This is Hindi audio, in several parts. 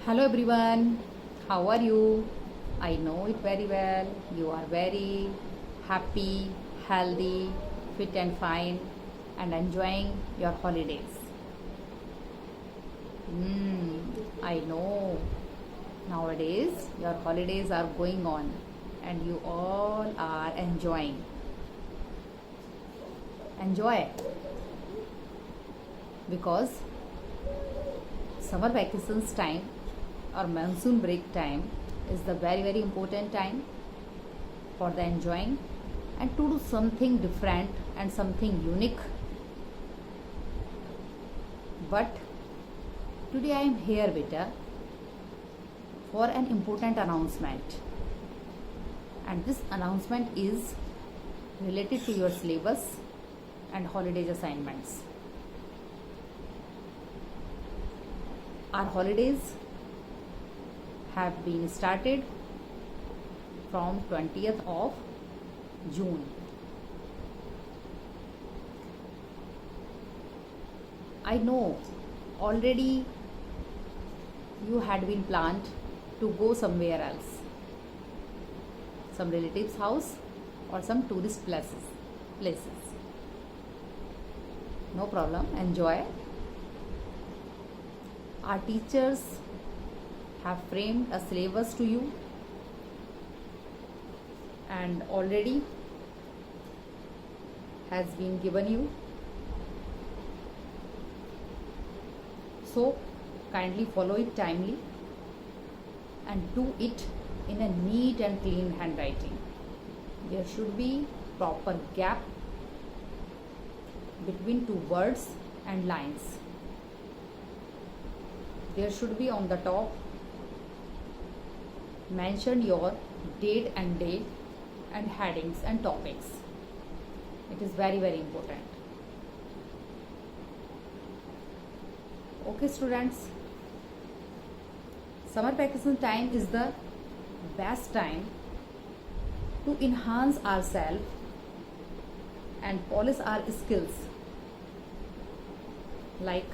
Hello everyone, how are you? I know it very well. You are very happy, healthy, fit and fine, and enjoying your holidays. I know nowadays your holidays are going on and you all are enjoying. Enjoy because summer vacations time or monsoon break time is the very important time for the enjoying and to do something different and something unique. But today I am here beta for an important announcement, and this announcement is related to your syllabus and holidays assignments. Our holidays have been started from 20th of June. I know already you had been planned to go somewhere else, some relatives' house or some tourist places. No problem, enjoy. Our teachers have framed a syllabus to you and already has been given you. So kindly follow it timely and do it in a neat and clean handwriting. There should be proper gap between two words and lines. There should be on the top mention your date and day and headings and topics. It is very important. Okay students, summer vacation time is the best time to enhance ourselves and polish our skills, like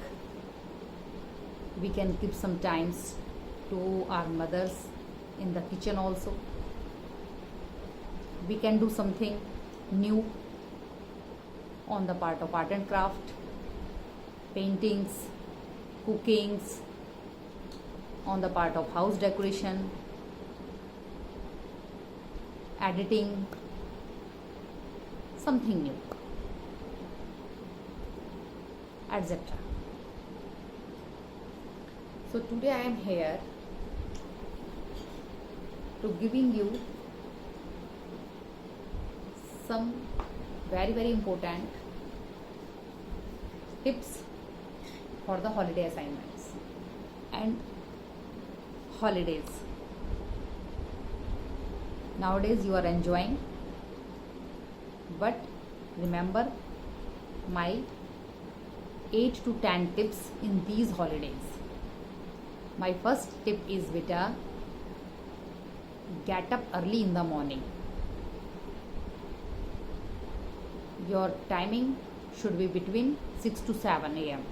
we can give some times to our mothers in the kitchen also. We can do something new on the part of art and craft, paintings, cookings, on the part of house decoration, editing, something new, etc. So today I am here to giving you some very important tips for the holiday assignments and holidays. Nowadays you are enjoying, but remember my 8 to 10 tips in these holidays. My first tip is beta, get up early in the morning. Your timing should be between 6 to 7 a.m.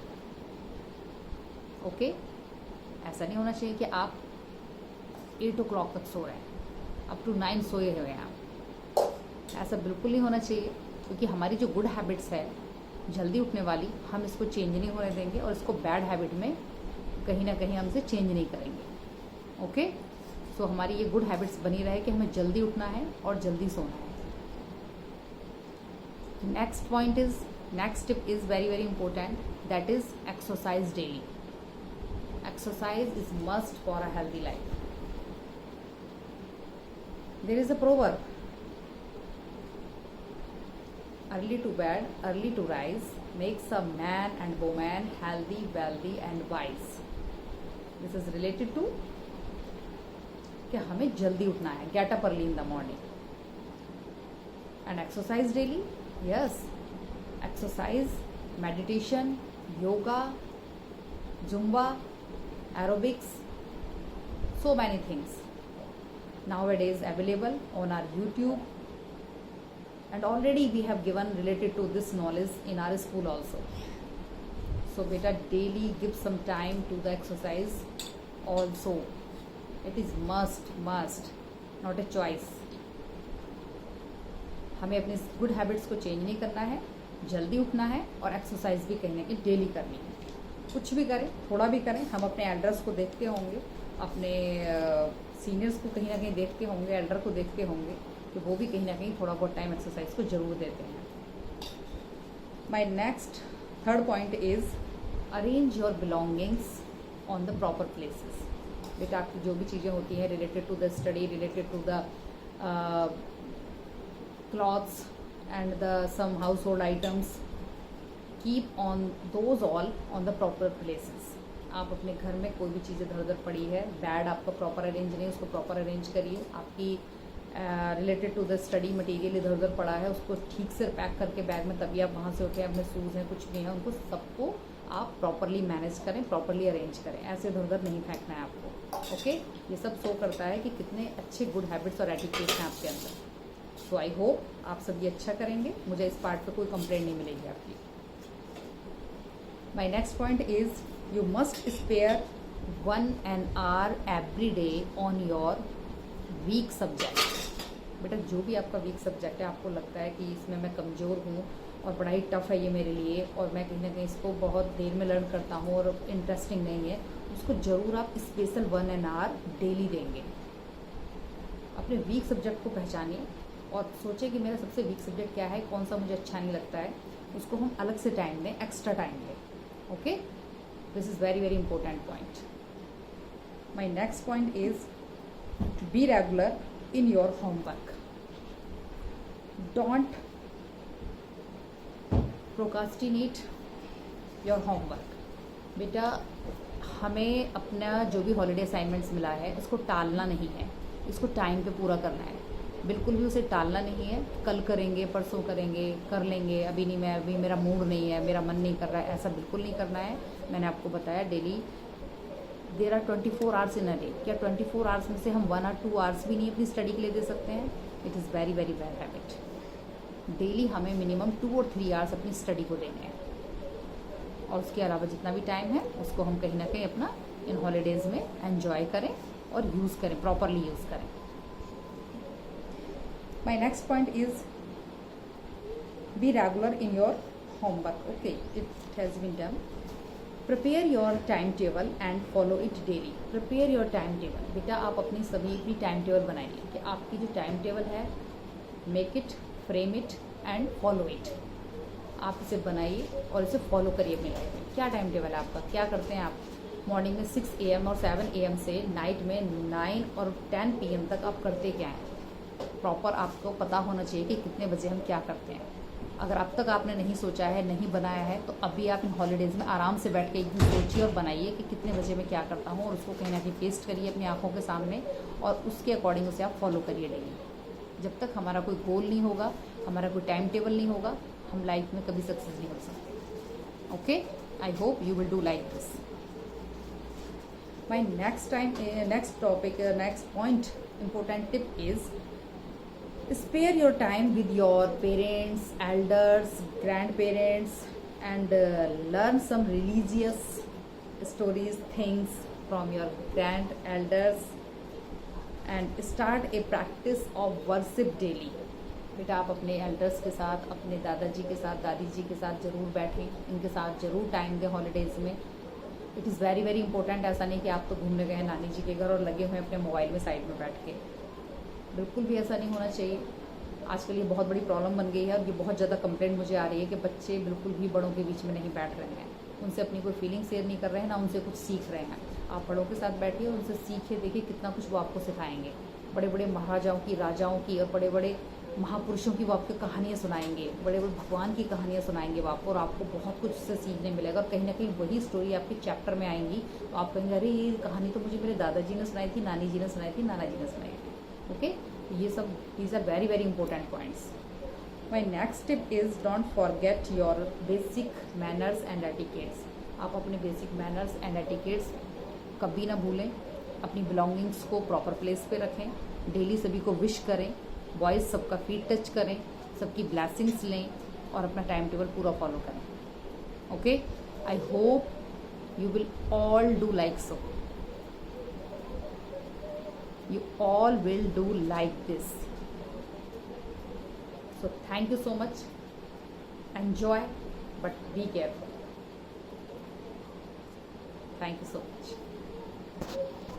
Okay ऐसा नहीं होना चाहिए कि आप 8 o'clock तक सो रहे हैं, अप टू 9 सोए हुए हैं आप. ऐसा बिल्कुल नहीं होना चाहिए, क्योंकि हमारी जो गुड हैबिट्स है जल्दी उठने वाली, हम इसको चेंज नहीं होने देंगे और इसको बैड हैबिट में कहीं ना कहीं हमसे चेंज नहीं करेंगे. ओके सो हमारी ये गुड हैबिट्स बनी रहे कि हमें जल्दी उठना है और जल्दी सोना है. Next tip is very important, that is exercise daily. Exercise is must for a healthy life. There is a proverb, early to bed, early to rise makes a man and woman healthy, wealthy and wise. This is related to कि हमें जल्दी उठना है, get up early in the morning and exercise daily. Yes, exercise, meditation, yoga, Zumba, aerobics, so many things nowadays available on our YouTube, and already we have given related to this knowledge in our school also. So beta, daily give some time to the exercise also, it is must, not a choice. हमें अपने गुड हैबिट्स को चेंज नहीं करना है, जल्दी उठना है और एक्सरसाइज भी कहीं ना कहीं डेली करनी है। कुछ भी करें, थोड़ा भी करें, हम अपने एल्डर्स को देखते होंगे, अपने सीनियर्स को कहीं ना कहीं देखते होंगे, एल्डर को देखते होंगे कि वो भी कहीं ना कहीं थोड़ा बहुत टाइम एक्सरसाइज को जरूर देते हैं। My next third point is arrange your belongings on the proper places. बेटा आपकी जो भी चीज़ें होती हैं related to the study, related to the clothes and the some household items, keep on those all on the proper places। आप अपने घर में कोई भी चीज़ इधर उधर पड़ी है, बैड आपका प्रॉपर अरेंज नहीं, उसको प्रॉपर अरेंज करिए। आपकी related to the study material इधर उधर पड़ा है, उसको ठीक से पैक करके बैग में, तभी आप वहाँ से उठे। अपने शूज़ हैं, कुछ भी है, उनको सबको आप प्रॉपरली मैनेज करें, प्रॉपरली अरेंज करें, ऐसे इधर उधर नहीं फेंकना है आपको। ओके, ये सब शो करता है कि कितने अच्छे गुड हैबिट्स और एटिट्यूड्स हैं आपके अंदर। सो आई होप आप सब ये अच्छा करेंगे, मुझे इस पार्ट पे कोई कंप्लेंट नहीं मिलेगी आपकी। My next point is you must spare 1 hour every day on your weak subject. बेटा जो भी आपका वीक सब्जेक्ट है, आपको लगता है कि इसमें मैं कमज़ोर हूँ और बड़ा ही टफ है ये मेरे लिए, और मैं कहीं ना कहीं इसको बहुत देर में लर्न करता हूँ और इंटरेस्टिंग नहीं है, उसको ज़रूर आप स्पेशल 1 hour डेली देंगे। अपने वीक सब्जेक्ट को पहचानिए और सोचे कि मेरा सबसे वीक सब्जेक्ट क्या है, कौन सा मुझे अच्छा नहीं लगता है, उसको हम अलग से टाइम दें, एक्स्ट्रा टाइम दें। Okay, this is very very important point. My next point is be regular in your homework. Don't procrastinate your homework. बेटा हमें अपना जो भी हॉलीडे असाइनमेंट्स मिला है उसको टालना नहीं है, इसको टाइम पे पूरा करना है। बिल्कुल भी उसे टालना नहीं है, कल करेंगे, परसों करेंगे, कर लेंगे, अभी नहीं, मैं अभी मेरा मूड नहीं है, मेरा मन नहीं कर रहा है, ऐसा बिल्कुल नहीं करना है। मैंने आपको बताया daily there are 24 hours in a day. क्या 24 hours में से हम 1 or 2 hours भी नहीं अपनी स्टडी के लिए दे सकते हैं? It is very very bad habit. Daily हमें मिनिमम 2 or 3 hours अपनी स्टडी को देने हैं, और उसके अलावा जितना भी टाइम है उसको हम कहीं ना कहीं अपना इन हॉलीडेज़ में एंजॉय करें और यूज़ करें, प्रॉपरली यूज़ करें। My next point is be regular in your homework. Okay, it has been done. Prepare your timetable and follow it daily. Prepare your timetable. बेटा आप अपनी सभी अपनी टाइम टेबल बनाइए कि आपकी जो टाइम टेबल है, make it, frame it and follow it. आप इसे बनाइए और इसे फॉलो करिए अपनी लाइफ में। क्या टाइम टेबल है आपका, क्या करते हैं आप? मॉर्निंग में 6 AM और 7 AM से नाइट में 9 और 10 PM तक आप करते क्या हैं? प्रॉपर आपको पता होना चाहिए कि कितने बजे हम क्या करते हैं। अगर अब तक आपने नहीं सोचा है, नहीं बनाया है, तो अभी आप इन हॉलीडेज़ में आराम से बैठ के एक दिन सोचिए और बनाइए कि कितने बजे मैं क्या करता हूँ, और उसको कहीं ना कहीं पेस्ट करिए अपनी आंखों के सामने, और उसके अकॉर्डिंग उसे आप फॉलो करिए डेली। जब तक हमारा कोई गोल नहीं होगा, हमारा कोई टाइम टेबल नहीं होगा, हम लाइफ में कभी सक्सेस नहीं हो सकते। Okay, I hope you will do like this. My next topic, next point, important tip is spare your time with your parents, elders, grandparents, and learn some religious stories, things from your grand elders, and start a practice of worship daily। बेटा आप अपने एल्डर्स के साथ, अपने दादाजी के साथ, दादी जी के साथ ज़रूर बैठें, इनके साथ ज़रूर टाइम दें हॉलीडेज़ में। It is very very important. ऐसा नहीं कि आप तो घूमने गए हैं नानी जी के घर और लगे हुए हैं अपने मोबाइल में साइड में बैठ के, बिल्कुल भी ऐसा नहीं होना चाहिए। आजकल ये बहुत बड़ी प्रॉब्लम बन गई है, और ये बहुत ज़्यादा कंप्लेंट मुझे आ रही है कि बच्चे बिल्कुल भी बड़ों के बीच में नहीं बैठ रहे हैं, उनसे अपनी कोई फीलिंग शेयर नहीं कर रहे हैं, ना उनसे कुछ सीख रहे हैं। आप बड़ों के साथ बैठिए, उनसे सीखिए, देखिए कितना कुछ वो आपको सिखाएंगे। बड़े बड़े महाराजाओं की, राजाओं की और बड़े बड़े महापुरुषों की वो आपको कहानियाँ सुनाएंगे, बड़े बड़े भगवान की कहानियाँ सुनाएंगे वो आपको, और आपको बहुत कुछ उससे सीखने मिलेगा। और कहीं ना कहीं वही स्टोरी आपके चैप्टर में आएंगी, तो आप कहेंगे अरे ये कहानी तो मुझे मेरे दादाजी ने सुनाई थी, नानी जी ने सुनाई थी, नाना जी ने सुनाई थी। ओके, ये सब these are very very important points. My next tip is don't forget your basic manners and etiquettes. आप अपने बेसिक मैनर्स एंड एटिकेट्स कभी ना भूलें। अपनी बिलोंगिंग्स को प्रॉपर प्लेस पे रखें, डेली सभी को विश करें, बॉयज़ सबका फीट टच करें, सबकी ब्लेसिंग्स लें, और अपना टाइम टेबल पूरा फॉलो करें। Okay, I hope you will all do like so. you all will do like this. So thank you so much. Enjoy, but be careful. Thank you so much.